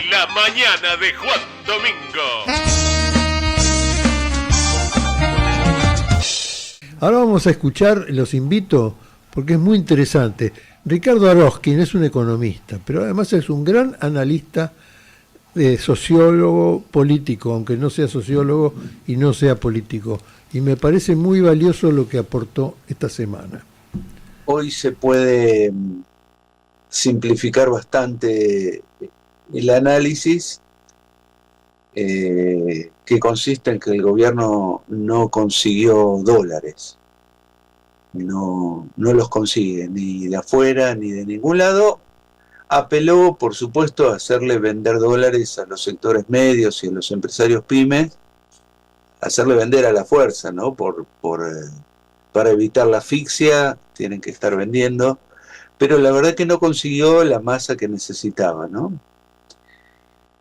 La mañana de Juan Domingo. Ahora vamos a escuchar, los invito, porque es muy interesante. Ricardo Aroskin es un economista, pero además es un gran analista, sociólogo político, aunque no sea sociólogo y no sea político. Y me parece muy valioso lo que aportó esta semana. Hoy se puede simplificar bastante el análisis, que consiste en que el gobierno no consiguió dólares. No los consigue, ni de afuera, ni de ningún lado. Apeló, por supuesto, a hacerle vender dólares a los sectores medios y a los empresarios pymes, hacerle vender a la fuerza, ¿no? Para evitar la asfixia, tienen que estar vendiendo, pero la verdad que no consiguió la masa que necesitaba, ¿no?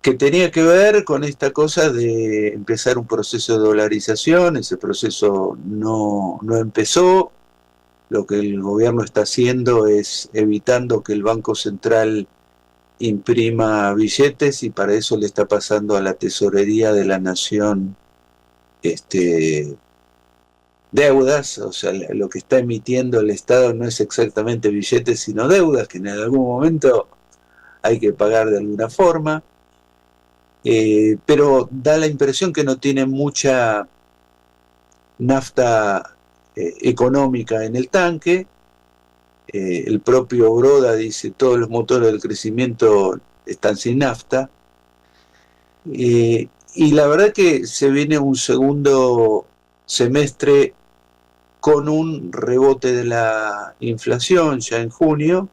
Que tenía que ver con esta cosa de empezar un proceso de dolarización. Ese proceso no empezó. Lo que el gobierno está haciendo es evitando que el Banco Central imprima billetes, y para eso le está pasando a la Tesorería de la Nación deudas. O sea, lo que está emitiendo el Estado no es exactamente billetes, sino deudas, que en algún momento hay que pagar de alguna forma. Pero da la impresión que no tiene mucha nafta económica en el tanque. El propio Broda dice: todos los motores del crecimiento están sin nafta. Y la verdad que se viene un segundo semestre con un rebote de la inflación ya en junio,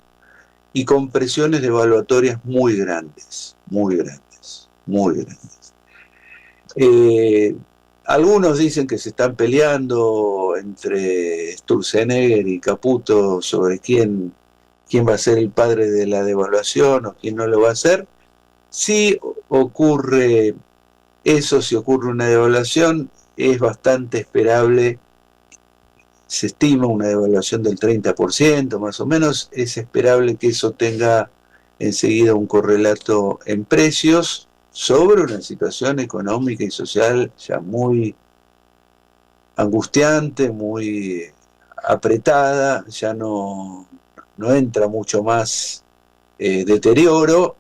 y con presiones devaluatorias muy grandes. Algunos dicen que se están peleando entre Sturzenegger y Caputo sobre quién va a ser el padre de la devaluación o quién no lo va a hacer. Si ocurre eso, si ocurre una devaluación, es bastante esperable. Se estima una devaluación del 30% más o menos. Es esperable que eso tenga enseguida un correlato en precios, sobre una situación económica y social ya muy angustiante, muy apretada. Ya no entra mucho más deterioro.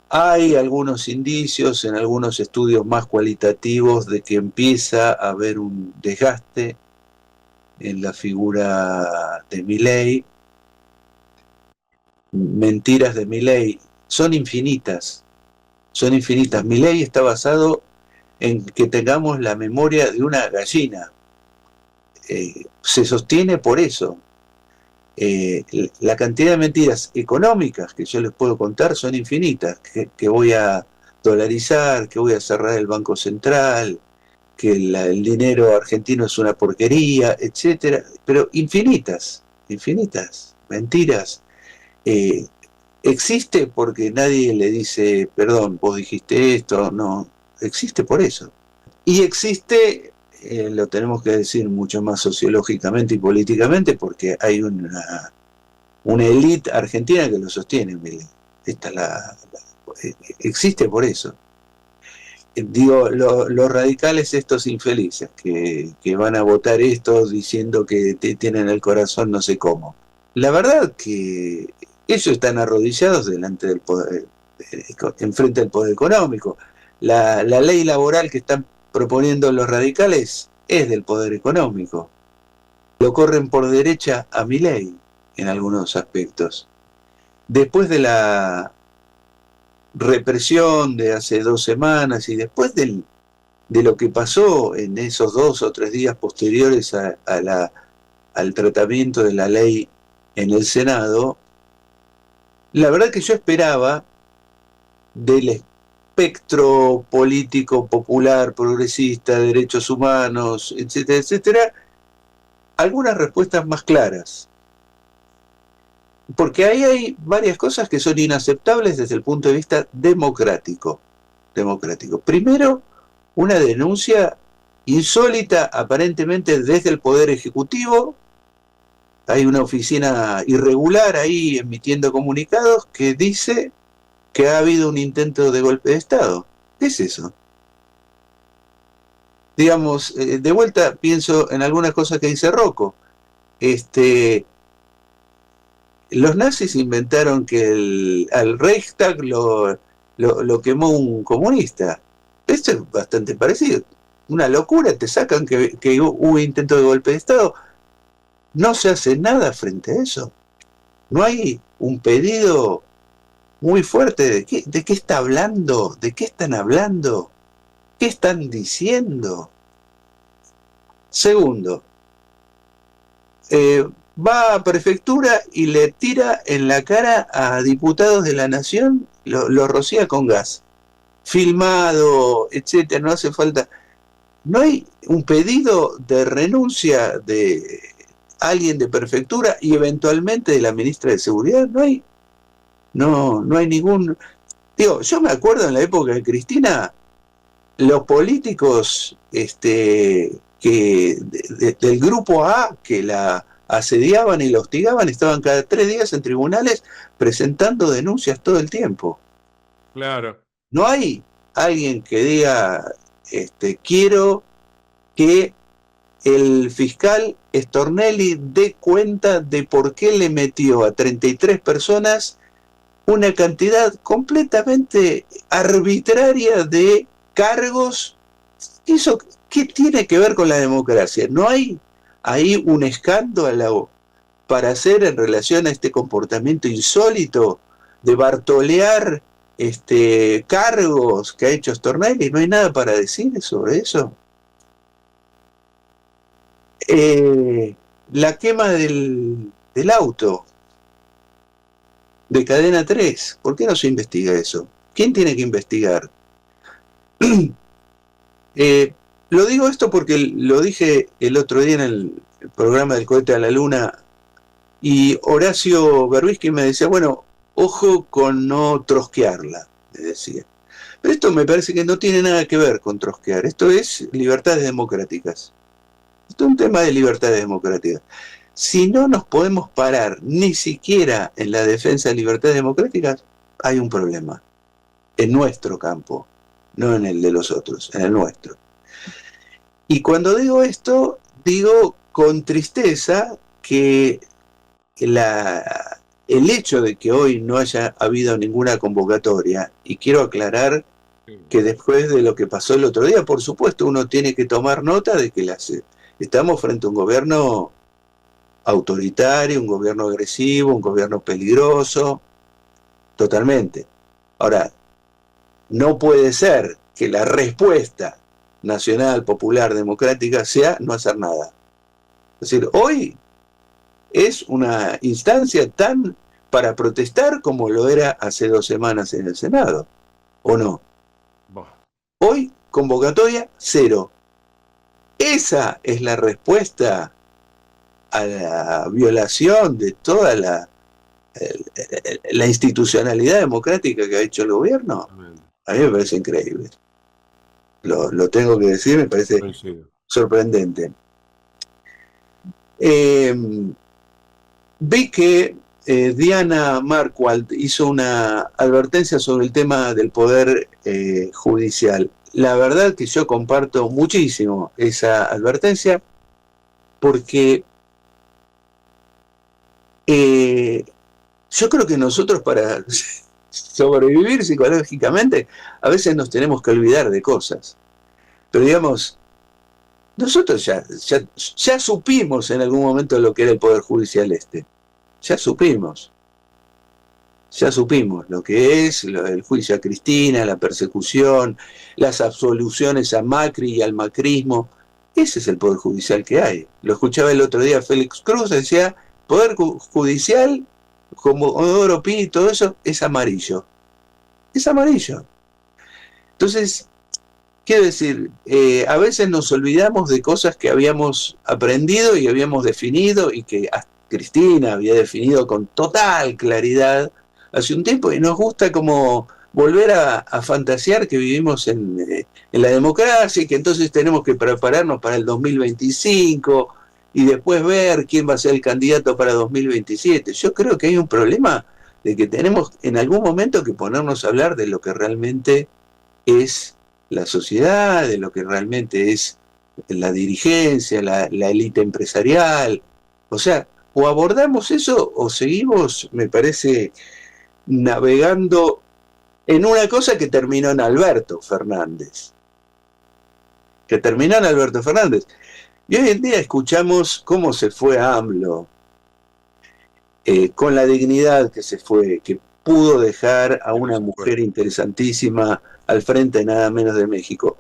Hay algunos indicios en algunos estudios más cualitativos de que empieza a haber un desgaste en la figura de Milei. Mentiras de Milei son infinitas. Milei está basado en que tengamos la memoria de una gallina. Se sostiene por eso. La cantidad de mentiras económicas que yo les puedo contar son infinitas. Que voy a dolarizar, que voy a cerrar el Banco Central, que el dinero argentino es una porquería, etcétera. Pero infinitas mentiras. Existe porque nadie le dice: perdón, vos dijiste esto. No, existe por eso. Y existe, lo tenemos que decir mucho más sociológicamente y políticamente, porque hay una élite argentina que lo sostiene. Existe por eso. Digo, los radicales, estos infelices que van a votar esto diciendo que tienen el corazón no sé cómo. La verdad que ellos están arrodillados delante del poder, enfrente del poder económico. La ley laboral que están proponiendo los radicales es del poder económico. Lo corren por derecha a Milei en algunos aspectos. Después de la represión de hace 2 semanas y después de lo que pasó en esos 2 o 3 días posteriores al tratamiento de la ley en el Senado, la verdad que yo esperaba del espectro político popular, progresista, derechos humanos, etcétera, etcétera, algunas respuestas más claras. Porque ahí hay varias cosas que son inaceptables desde el punto de vista democrático. Primero, una denuncia insólita aparentemente desde el Poder Ejecutivo. Hay una oficina irregular ahí emitiendo comunicados que dice que ha habido un intento de golpe de Estado. ¿Qué es eso? Digamos, de vuelta pienso en algunas cosas que dice Rocco. Los nazis inventaron que al Reichstag lo quemó un comunista. Esto es bastante parecido. Una locura, te sacan que hubo intento de golpe de Estado. No se hace nada frente a eso. No hay un pedido muy fuerte de qué está hablando, de qué están hablando, qué están diciendo. Segundo, va a prefectura y le tira en la cara a diputados de la nación, lo rocía con gas, filmado, etcétera. No hace falta. No hay un pedido de renuncia de alguien de prefectura y eventualmente de la ministra de Seguridad. No hay ningún. Digo, yo me acuerdo en la época de Cristina, los políticos del grupo A que la asediaban y la hostigaban estaban cada 3 días en tribunales presentando denuncias todo el tiempo. Claro. No hay alguien que diga, quiero que el fiscal Stornelli dé cuenta de por qué le metió a 33 personas una cantidad completamente arbitraria de cargos. ¿Eso qué tiene que ver con la democracia? No hay ahí un escándalo para hacer en relación a este comportamiento insólito de bartolear cargos que ha hecho Stornelli. No hay nada para decir sobre eso. La quema del auto de Cadena 3, ¿por qué no se investiga eso? ¿Quién tiene que investigar? Lo digo esto porque lo dije el otro día en el programa del cohete a la luna, y Horacio Berbisky me decía, bueno, ojo con no trosquearla, me decía. Pero esto me parece que no tiene nada que ver con trosquear, esto es libertades democráticas. Esto es un tema de libertades democráticas. Si no nos podemos parar ni siquiera en la defensa de libertades democráticas, hay un problema. En nuestro campo, no en el de los otros, en el nuestro. Y cuando digo esto, digo con tristeza que el hecho de que hoy no haya habido ninguna convocatoria, y quiero aclarar que después de lo que pasó el otro día, por supuesto, uno tiene que tomar nota de que estamos frente a un gobierno autoritario, un gobierno agresivo, un gobierno peligroso, totalmente. Ahora, no puede ser que la respuesta nacional, popular, democrática sea no hacer nada. Es decir, hoy es una instancia tan para protestar como lo era hace 2 semanas en el Senado, ¿o no? Hoy, convocatoria cero. Esa es la respuesta a la violación de toda la institucionalidad democrática que ha hecho el gobierno. A mí me parece increíble. Lo tengo que decir, me parece sorprendente. Vi que Diana Marquardt hizo una advertencia sobre el tema del poder judicial. La verdad que yo comparto muchísimo esa advertencia, porque yo creo que nosotros, para sobrevivir psicológicamente, a veces nos tenemos que olvidar de cosas. Pero digamos, nosotros ya supimos en algún momento lo que era el Poder Judicial Ya supimos lo que es el juicio a Cristina, la persecución, las absoluciones a Macri y al macrismo. Ese es el Poder Judicial que hay. Lo escuchaba el otro día Félix Cruz, decía, Poder Judicial, como Odoro Pi y todo eso, es amarillo. Es amarillo. Entonces, quiero decir, a veces nos olvidamos de cosas que habíamos aprendido y habíamos definido, y que Cristina había definido con total claridad hace un tiempo, y nos gusta como volver a fantasear que vivimos en la democracia y que entonces tenemos que prepararnos para el 2025 y después ver quién va a ser el candidato para 2027. Yo creo que hay un problema de que tenemos en algún momento que ponernos a hablar de lo que realmente es la sociedad, de lo que realmente es la dirigencia, la élite empresarial. O sea, o abordamos eso o seguimos, me parece, navegando en una cosa que terminó en Alberto Fernández. Y hoy en día escuchamos cómo se fue AMLO, con la dignidad que se fue, que pudo dejar a una mujer interesantísima al frente nada menos de México.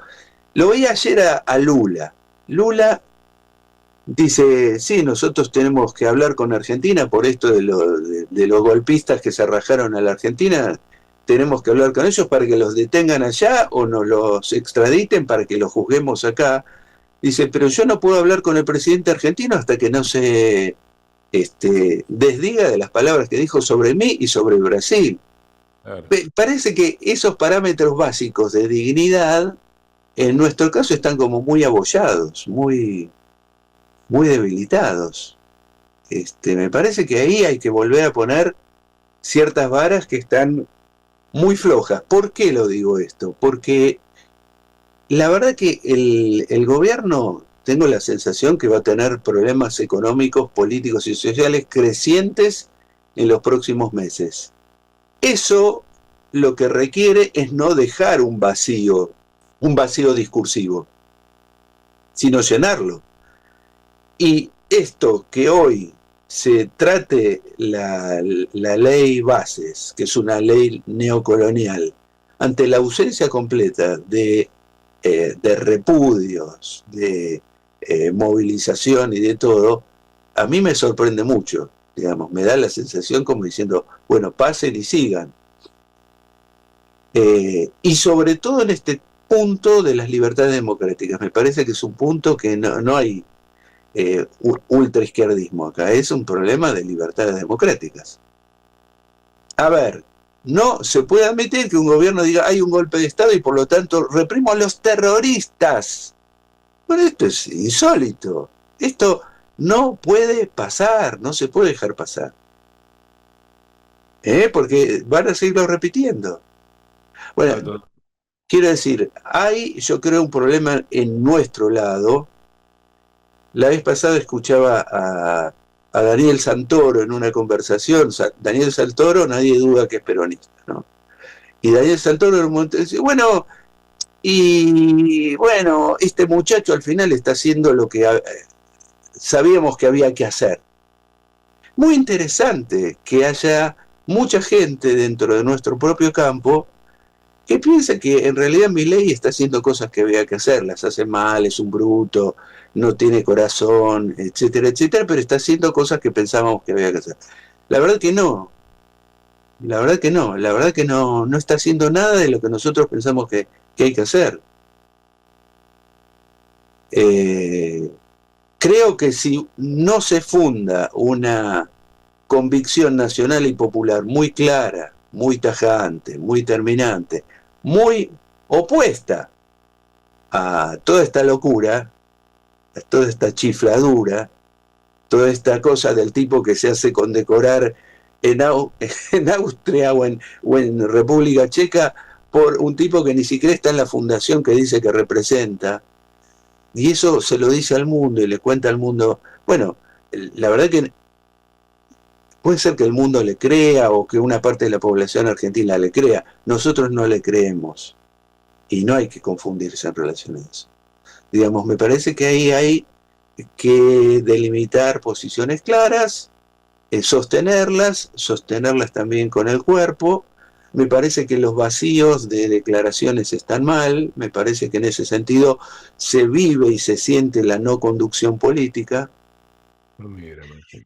Lo veía ayer a Lula. Lula dice, sí, nosotros tenemos que hablar con Argentina por esto de los golpistas que se rajaron a la Argentina, tenemos que hablar con ellos para que los detengan allá o nos los extraditen para que los juzguemos acá. Dice, pero yo no puedo hablar con el presidente argentino hasta que no se desdiga de las palabras que dijo sobre mí y sobre Brasil. Claro. Parece que esos parámetros básicos de dignidad, en nuestro caso, están como muy abollados, muy debilitados. Me parece que ahí hay que volver a poner ciertas varas que están muy flojas. ¿Por qué lo digo esto? Porque la verdad que el gobierno, tengo la sensación que va a tener problemas económicos, políticos y sociales crecientes en los próximos meses. Eso lo que requiere es no dejar un vacío discursivo, sino llenarlo. Y esto que hoy se trate la ley Bases, que es una ley neocolonial, ante la ausencia completa de repudios, de movilización y de todo, a mí me sorprende mucho, digamos, me da la sensación como diciendo, bueno, pasen y sigan. Y sobre todo en este punto de las libertades democráticas, me parece que es un punto que no hay ultraizquierdismo acá, es un problema de libertades democráticas. A ver, no se puede admitir que un gobierno diga hay un golpe de Estado y por lo tanto reprimo a los terroristas. Bueno, esto es insólito. Esto no puede pasar, no se puede dejar pasar. Porque van a seguirlo repitiendo. Bueno, quiero decir, hay, yo creo, un problema en nuestro lado. La vez pasada escuchaba a Daniel Santoro en una conversación. Daniel Santoro, nadie duda que es peronista, ¿no? Y Daniel Santoro en un momento dice, bueno, este muchacho al final está haciendo lo que sabíamos que había que hacer. Muy interesante que haya mucha gente dentro de nuestro propio campo que piensa que en realidad Milei está haciendo cosas que había que hacer, las hace mal, es un bruto, no tiene corazón, etcétera, etcétera, pero está haciendo cosas que pensábamos que había que hacer. La verdad que no. La verdad que no está haciendo nada de lo que nosotros pensamos que hay que hacer. Creo que si no se funda una convicción nacional y popular muy clara, muy tajante, muy terminante, muy opuesta a toda esta locura, a toda esta chifladura, toda esta cosa del tipo que se hace condecorar en Austria o en República Checa por un tipo que ni siquiera está en la fundación que dice que representa, y eso se lo dice al mundo y le cuenta al mundo. Bueno, la verdad que puede ser que el mundo le crea o que una parte de la población argentina le crea. Nosotros no le creemos. Y no hay que confundirse en relación a eso. Digamos, me parece que ahí hay que delimitar posiciones claras, sostenerlas también con el cuerpo. Me parece que los vacíos de declaraciones están mal. Me parece que en ese sentido se vive y se siente la no conducción política.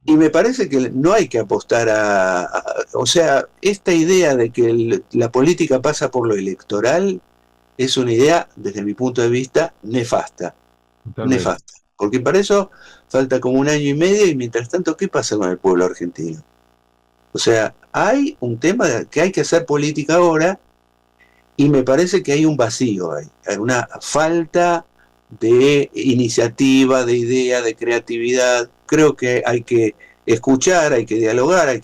Y me parece que no hay que apostar o sea, esta idea de que la política pasa por lo electoral es una idea, desde mi punto de vista, nefasta. Totalmente. Nefasta. Porque para eso falta como 1 año y medio y mientras tanto, ¿qué pasa con el pueblo argentino? O sea, hay un tema de que hay que hacer política ahora y me parece que hay un vacío, hay una falta de iniciativa, de idea, de creatividad. Creo que hay que escuchar, hay que dialogar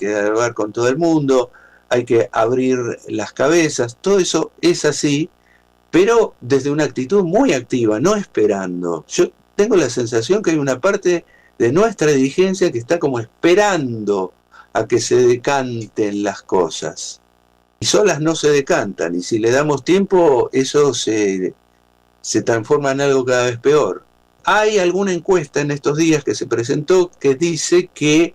con todo el mundo, hay que abrir las cabezas, todo eso es así, pero desde una actitud muy activa, no esperando. Yo tengo la sensación que hay una parte de nuestra dirigencia que está como esperando a que se decanten las cosas. Y solas no se decantan, y si le damos tiempo, eso se transforma en algo cada vez peor. Hay alguna encuesta en estos días que se presentó que dice que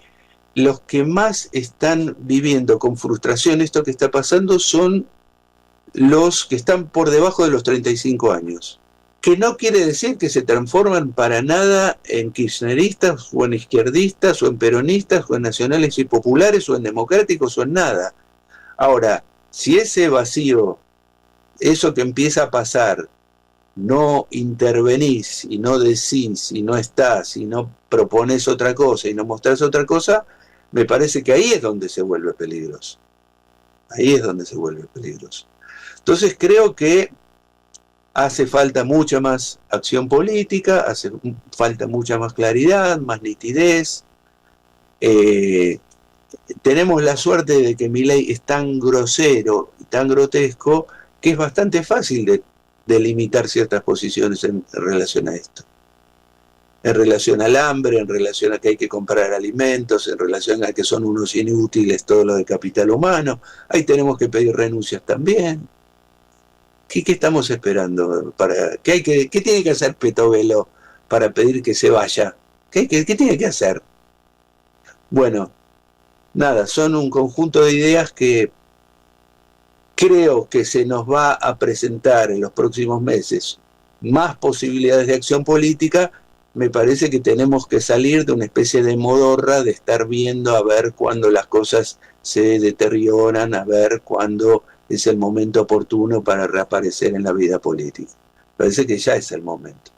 los que más están viviendo con frustración esto que está pasando son los que están por debajo de los 35 años. Que no quiere decir que se transforman para nada en kirchneristas o en izquierdistas o en peronistas o en nacionales y populares o en democráticos o en nada. Ahora, si ese vacío, eso que empieza a pasar, no intervenís y no decís y no estás y no propones otra cosa y no mostrás otra cosa, me parece que ahí es donde se vuelve peligroso. Ahí es donde se vuelve peligroso. Entonces creo que hace falta mucha más acción política, hace falta mucha más claridad, más nitidez. Tenemos la suerte de que Milei es tan grosero y tan grotesco que es bastante fácil de delimitar ciertas posiciones en relación a esto. En relación al hambre, en relación a que hay que comprar alimentos, en relación a que son unos inútiles todo lo de capital humano. Ahí tenemos que pedir renuncias también. ¿Qué estamos esperando? ¿Qué tiene que hacer Petovelo para pedir que se vaya? ¿Qué tiene que hacer? Bueno, nada, son un conjunto de ideas que creo que se nos va a presentar en los próximos meses más posibilidades de acción política. Me parece que tenemos que salir de una especie de modorra de estar viendo a ver cuándo las cosas se deterioran, a ver cuándo es el momento oportuno para reaparecer en la vida política. Parece que ya es el momento.